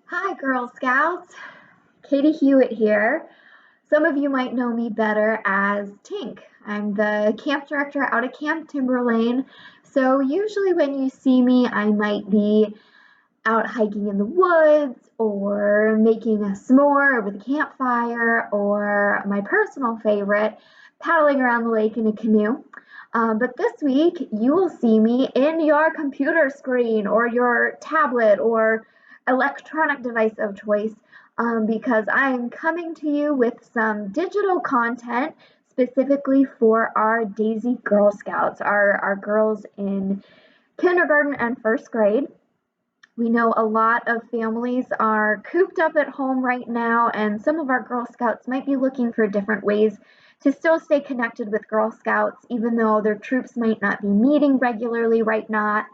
Hi, Girl Scouts. Katie Hewitt here. Some of you might know me better as Tink. I'm the camp director out of Camp Timberlane. So usually when you see me, I might be out hiking in the woods or making a s'more over the campfire, or my personal favorite, paddling around the lake in a canoe. But this week, you will see me in your computer screen or your tablet or electronic device of choice, because I am coming to you with some digital content specifically for our Daisy Girl Scouts, our girls in kindergarten and first grade. We know a lot of families are cooped up at home right now, and some of our Girl Scouts might be looking for different ways to still stay connected with Girl Scouts, even though their troops might not be meeting regularly right now,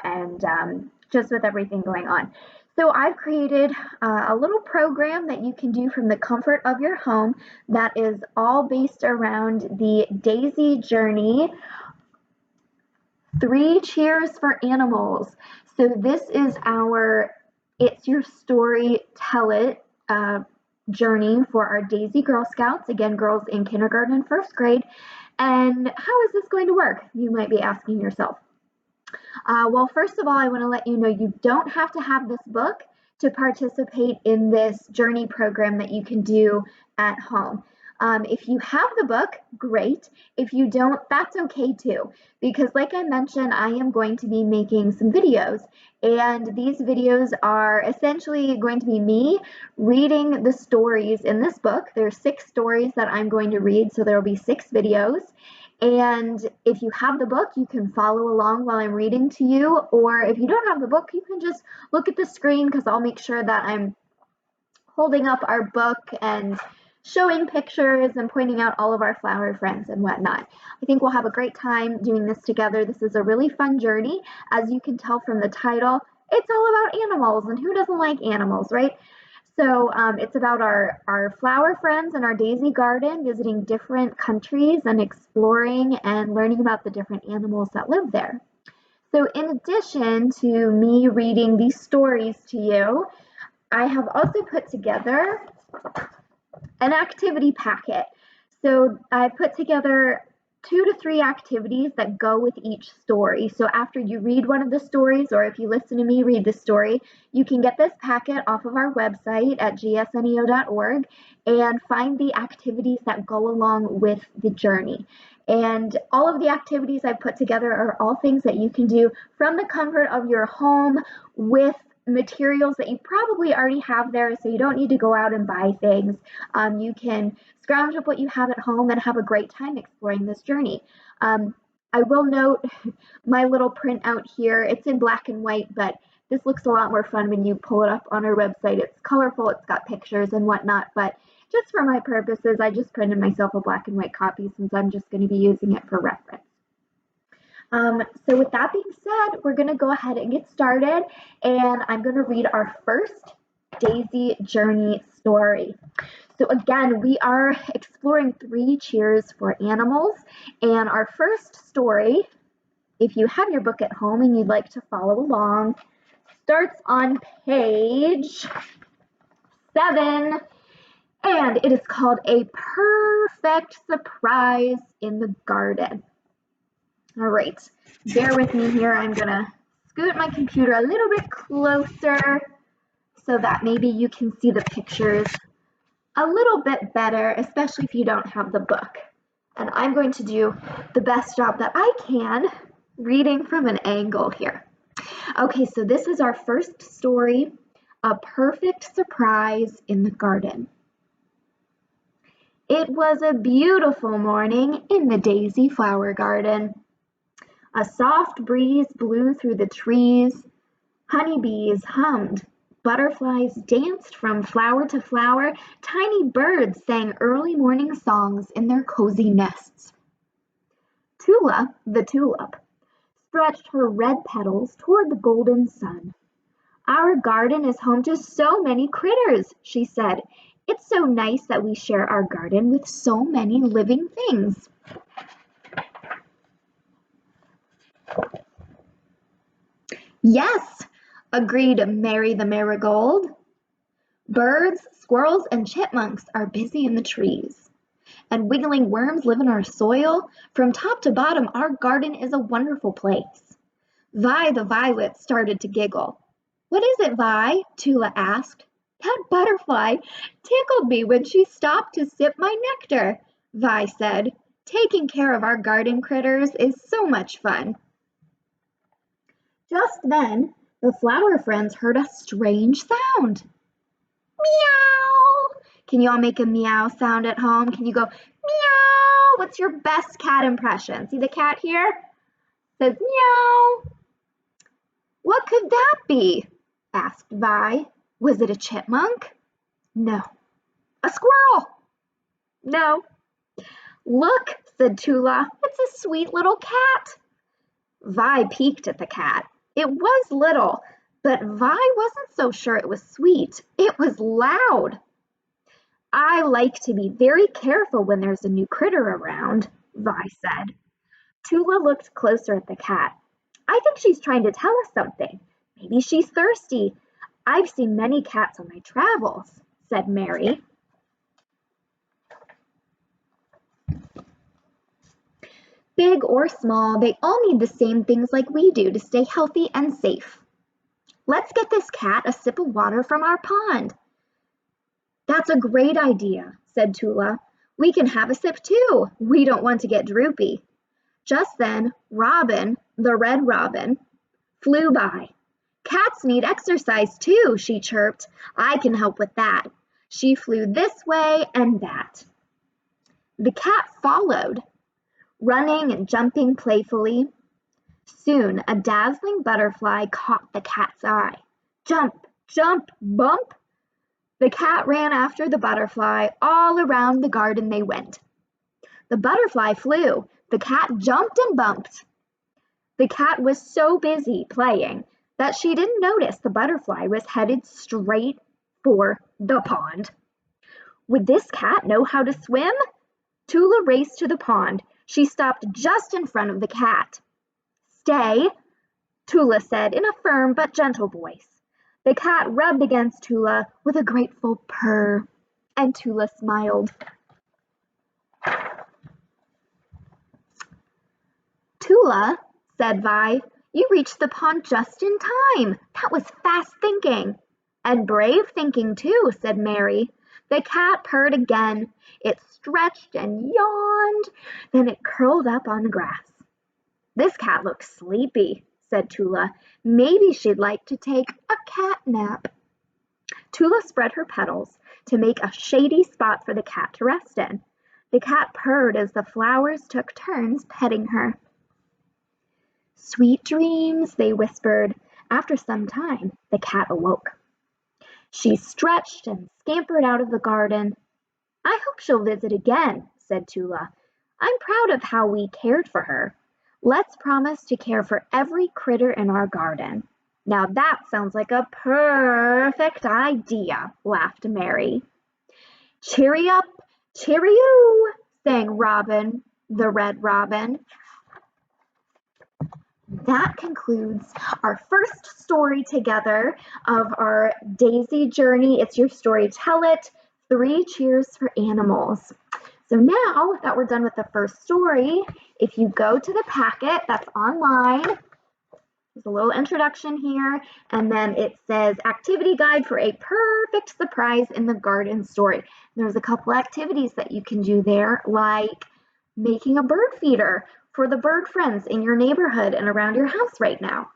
and just with everything going on. So I've created a little program that you can do from the comfort of your home that is all based around the Daisy journey. 3 cheers for animals. So this is our It's Your Story, Tell It journey for our Daisy Girl Scouts, again, girls in kindergarten and first grade. And how is this going to work? You might be asking yourself. Well, first of all, I want to let you know you don't have to have this book to participate in this journey program that you can do at home. If you have the book, great. If you don't, that's okay too, because like I mentioned, I am going to be making some videos, and these videos are essentially going to be me reading the stories in this book. There are 6 stories that I'm going to read, so there will be 6 videos. And if you have the book, you can follow along while I'm reading to you, or if you don't have the book, you can just look at the screen, because I'll make sure that I'm holding up our book and showing pictures and pointing out all of our flower friends and whatnot. I think we'll have a great time doing this together. This is a really fun journey. As you can tell from the title, it's all about animals, and who doesn't like animals, right? So it's about our flower friends and our daisy garden, visiting different countries and exploring and learning about the different animals that live there. So in addition to me reading these stories to you, I have also put together an activity packet. So I put together 2 to 3 activities that go with each story. So after you read one of the stories, or if you listen to me read the story, you can get this packet off of our website at gsneo.org and find the activities that go along with the journey. And all of the activities I've put together are all things that you can do from the comfort of your home with materials that you probably already have there, so you don't need to go out and buy things. You can scrounge up what you have at home and have a great time exploring this journey. I will note my little printout here. It's in black and white, but this looks a lot more fun when you pull it up on our website. It's colorful, it's got pictures and whatnot, but just for my purposes, I just printed myself a black and white copy since I'm just going to be using it for reference. So with that being said, we're going to go ahead and get started, and I'm going to read our first Daisy journey story. So again, we are exploring 3 cheers for animals, and our first story, if you have your book at home and you'd like to follow along, starts on page 7, and it is called A Perfect Surprise in the Garden. All right, bear with me here. I'm gonna scoot my computer a little bit closer so that maybe you can see the pictures a little bit better, especially if you don't have the book. And I'm going to do the best job that I can reading from an angle here. Okay, so this is our first story, A Perfect Surprise in the Garden. It was a beautiful morning in the daisy flower garden. A soft breeze blew through the trees. Honeybees hummed. Butterflies danced from flower to flower. Tiny birds sang early morning songs in their cozy nests. Tula, the tulip, stretched her red petals toward the golden sun. Our garden is home to so many critters, she said. It's so nice that we share our garden with so many living things. Yes, agreed Mary the Marigold. Birds, squirrels, and chipmunks are busy in the trees, and wiggling worms live in our soil. From top to bottom, our garden is a wonderful place. Vi the violet started to giggle. What is it, Vi? Tula asked. That butterfly tickled me when she stopped to sip my nectar, Vi said. Taking care of our garden critters is so much fun. Just then, the flower friends heard a strange sound. Meow! Can you all make a meow sound at home? Can you go meow? What's your best cat impression? See the cat here? It says meow. What could that be? Asked Vi. Was it a chipmunk? No. A squirrel? No. Look, said Tula. It's a sweet little cat. Vi peeked at the cat. It was little, but Vi wasn't so sure it was sweet. It was loud. I like to be very careful when there's a new critter around, Vi said. Tula looked closer at the cat. I think she's trying to tell us something. Maybe she's thirsty. I've seen many cats on my travels, said Mary. Big or small, they all need the same things like we do to stay healthy and safe. Let's get this cat a sip of water from our pond. That's a great idea, said Tula. We can have a sip too. We don't want to get droopy. Just then, Robin, the red robin, flew by. Cats need exercise too, she chirped. I can help with that. She flew this way and that. The cat followed, running and jumping playfully. Soon, a dazzling butterfly caught the cat's eye. Jump, jump, bump. The cat ran after the butterfly. All around the garden they went. The butterfly flew. The cat jumped and bumped. The cat was so busy playing that she didn't notice the butterfly was headed straight for the pond. Would this cat know how to swim? Tula raced to the pond. She stopped just in front of the cat. Stay, Tula said in a firm but gentle voice. The cat rubbed against Tula with a grateful purr, and Tula smiled. Tula, said Vi, you reached the pond just in time. That was fast thinking. And brave thinking too, said Mary. The cat purred again. It stretched and yawned, then it curled up on the grass. This cat looks sleepy, said Tula. Maybe she'd like to take a cat nap. Tula spread her petals to make a shady spot for the cat to rest in. The cat purred as the flowers took turns petting her. Sweet dreams, they whispered. After some time, the cat awoke. She stretched and scampered out of the garden. I hope she'll visit again, said Tula. I'm proud of how we cared for her. Let's promise to care for every critter in our garden. Now that sounds like a perfect idea, laughed Mary. Cheery up, cheery-oo, sang Robin, the red robin. That concludes our first story together of our Daisy journey. It's your story, tell it. 3 cheers for animals. So now that we're done with the first story, if you go to the packet that's online, there's a little introduction here, and then it says activity guide for a perfect surprise in the garden story. There's a couple activities that you can do there, like making a bird feeder for the bird friends in your neighborhood and around your house right now.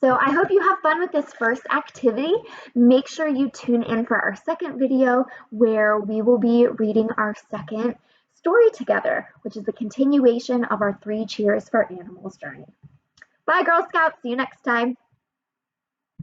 So I hope you have fun with this first activity. Make sure you tune in for our second video where we will be reading our second story together, which is the continuation of our 3 cheers for animals journey. Bye, Girl Scouts. See you next time.